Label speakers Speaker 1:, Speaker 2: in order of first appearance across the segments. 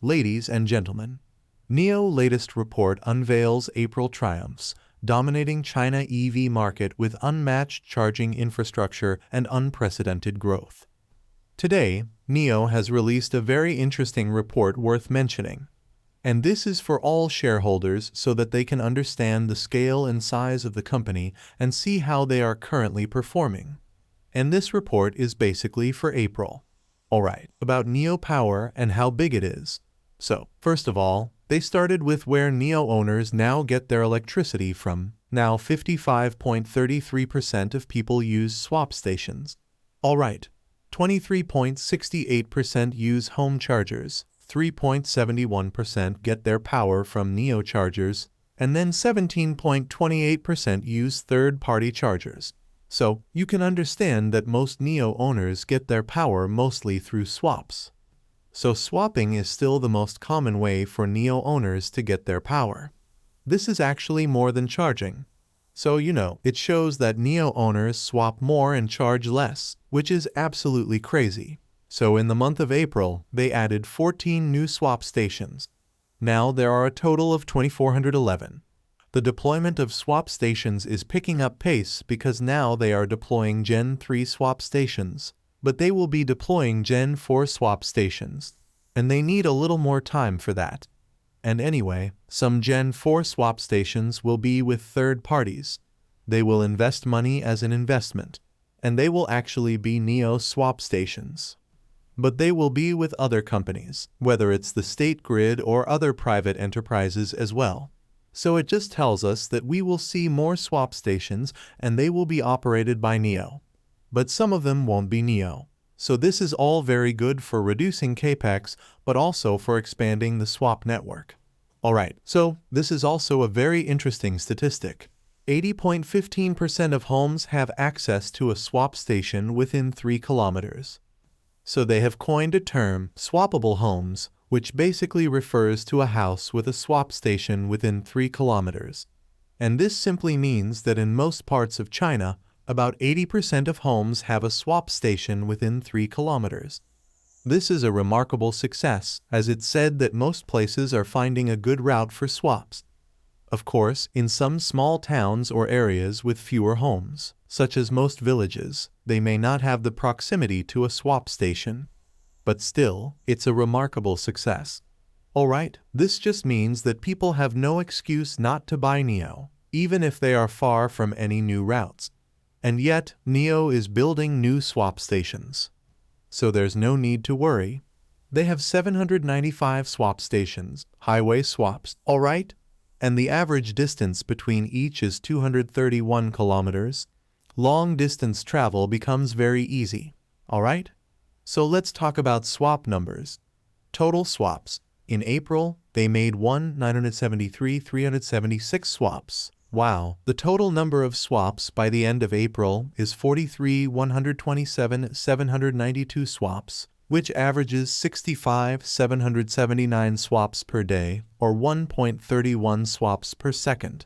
Speaker 1: Ladies and gentlemen, NIO latest report unveils April triumphs, dominating China EV market with unmatched charging infrastructure and unprecedented growth. Today, NIO has released a very interesting report worth mentioning. And this is for all shareholders so that they can understand the scale and size of the company and see how they are currently performing. And this report is basically for April. Alright, about NIO Power and how big it is. So, first of all, they started with where NIO owners now get their electricity from. Now 55.33% of people use swap stations. Alright, 23.68% use home chargers, 3.71% get their power from NIO chargers, and then 17.28% use third-party chargers. So, you can understand that most NIO owners get their power mostly through swaps. So swapping is still the most common way for NIO owners to get their power. This is actually more than charging. So it shows that NIO owners swap more and charge less, which is absolutely crazy. So in the month of April, they added 14 new swap stations. Now there are a total of 2,411. The deployment of swap stations is picking up pace because now they are deploying Gen 3 swap stations. But they will be deploying Gen 4 swap stations, and they need a little more time for that. And anyway, some Gen 4 swap stations will be with third parties. They will invest money as an investment, and they will actually be NIO swap stations. But they will be with other companies, whether it's the state grid or other private enterprises as well. So it just tells us that we will see more swap stations and they will be operated by NIO. But some of them won't be NIO. So this is all very good for reducing capex, but also for expanding the swap network. Alright, so this is also a very interesting statistic. 80.15% of homes have access to a swap station within 3 kilometers. So they have coined a term, swappable homes, which basically refers to a house with a swap station within 3 kilometers. And this simply means that in most parts of China, about 80% of homes have a swap station within 3 kilometers. This is a remarkable success, as it's said that most places are finding a good route for swaps. Of course, in some small towns or areas with fewer homes, such as most villages, they may not have the proximity to a swap station. But still, it's a remarkable success. Alright, this just means that people have no excuse not to buy NIO, even if they are far from any new routes. And yet, NIO is building new swap stations. So there's no need to worry. They have 795 swap stations, highway swaps, alright? And the average distance between each is 231 kilometers. Long distance travel becomes very easy, alright? So let's talk about swap numbers. Total swaps. In April, they made 973,376 swaps. Wow, the total number of swaps by the end of April is 43,127,792 swaps, which averages 65,779 swaps per day, or 1.31 swaps per second.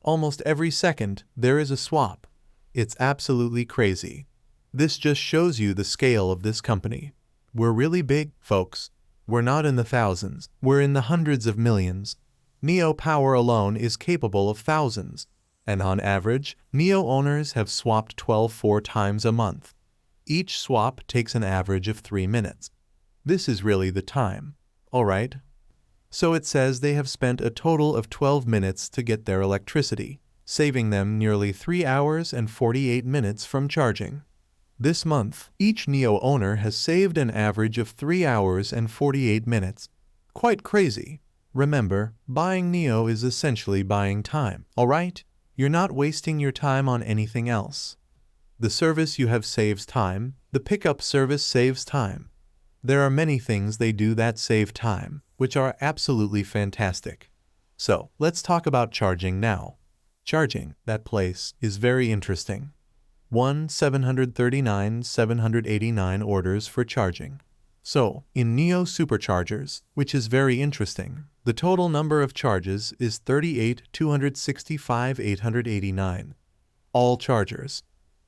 Speaker 1: Almost every second, there is a swap. It's absolutely crazy. This just shows you the scale of this company. We're really big, folks. We're not in the thousands, we're in the hundreds of millions. NIO Power alone is capable of thousands, and on average, NIO owners have swapped 4 times a month. Each swap takes an average of 3 minutes. This is really the time, alright? So it says they have spent a total of 12 minutes to get their electricity, saving them nearly 3 hours and 48 minutes from charging. This month, each NIO owner has saved an average of 3 hours and 48 minutes. Quite crazy. Remember, buying NIO is essentially buying time, alright? You're not wasting your time on anything else. The service you have saves time, the pickup service saves time. There are many things they do that save time, which are absolutely fantastic. So, let's talk about charging now. Charging, that place, is very interesting. 739,789 orders for charging. So, in NIO superchargers, which is very interesting, the total number of charges is 38,265,889. All chargers.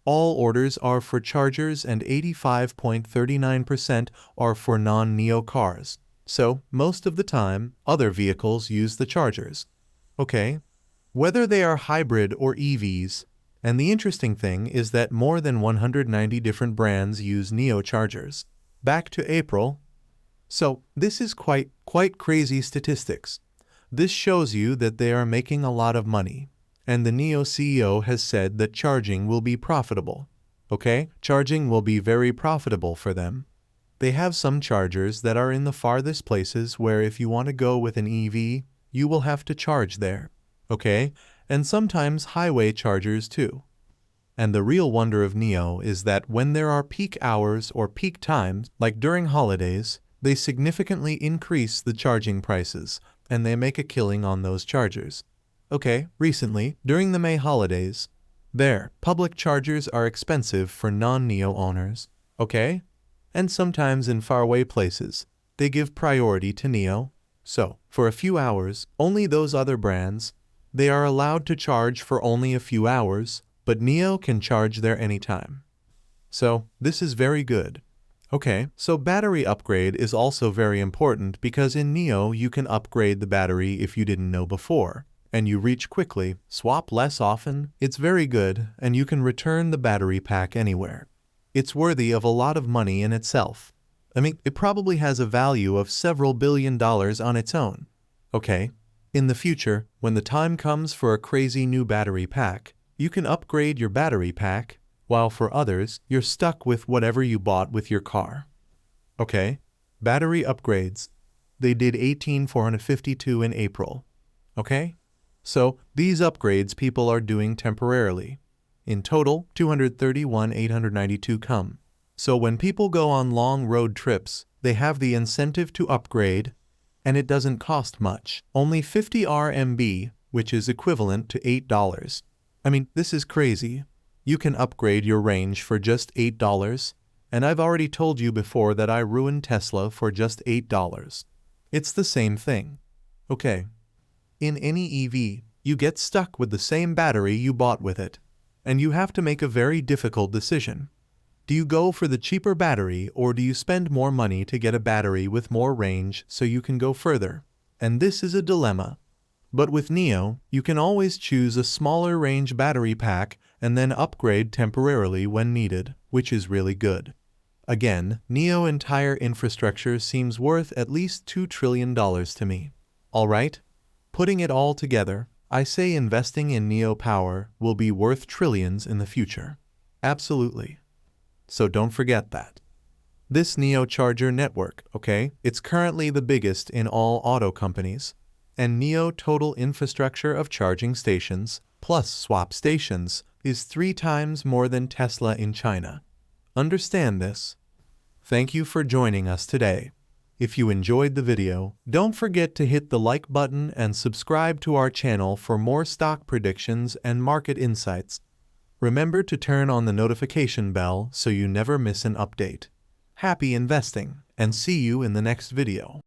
Speaker 1: All orders are for chargers and 85.39% are for non-NIO cars. So, most of the time, other vehicles use the chargers. Okay? Whether they are hybrid or EVs, and the interesting thing is that more than 190 different brands use NIO chargers. Back to April. So, this is quite crazy statistics. This shows you that they are making a lot of money. And the NIO CEO has said that charging will be profitable. Okay? Charging will be very profitable for them. They have some chargers that are in the farthest places where if you want to go with an EV, you will have to charge there. Okay? And sometimes highway chargers too. And the real wonder of NIO is that when there are peak hours or peak times, like during holidays, they significantly increase the charging prices, and they make a killing on those chargers. Okay, recently, during the May holidays, public chargers are expensive for non-NIO owners. Okay? And sometimes in faraway places, they give priority to NIO. So, for a few hours, only those other brands, they are allowed to charge for only a few hours, but NIO can charge there anytime. So, this is very good. Okay, so battery upgrade is also very important because in NIO you can upgrade the battery if you didn't know before, and you reach quickly, swap less often, it's very good, and you can return the battery pack anywhere. It's worthy of a lot of money in itself. I mean, it probably has a value of several $billion on its own. Okay, in the future, when the time comes for a crazy new battery pack, you can upgrade your battery pack, while for others, you're stuck with whatever you bought with your car. Okay, battery upgrades. They did 18,452 in April. Okay? So, these upgrades people are doing temporarily. In total, 231,892 come. So when people go on long road trips, they have the incentive to upgrade, and it doesn't cost much. Only 50 RMB, which is equivalent to $8. I mean, this is crazy. You can upgrade your range for just $8, and I've already told you before that I ruined Tesla for just $8. It's the same thing. Okay. In any EV, you get stuck with the same battery you bought with it, and you have to make a very difficult decision. Do you go for the cheaper battery or do you spend more money to get a battery with more range so you can go further? And this is a dilemma. But with NIO, you can always choose a smaller range battery pack and then upgrade temporarily when needed, which is really good. Again, NIO entire infrastructure seems worth at least $2 trillion to me. Alright? Putting it all together, I say investing in NIO Power will be worth trillions in the future. Absolutely. So don't forget that. This NIO charger network, okay, it's currently the biggest in all auto companies. And NIO total infrastructure of charging stations, plus swap stations, is 3 times more than Tesla in China. Understand this. Thank you for joining us today. If you enjoyed the video, don't forget to hit the like button and subscribe to our channel for more stock predictions and market insights. Remember to turn on the notification bell so you never miss an update. Happy investing, and see you in the next video.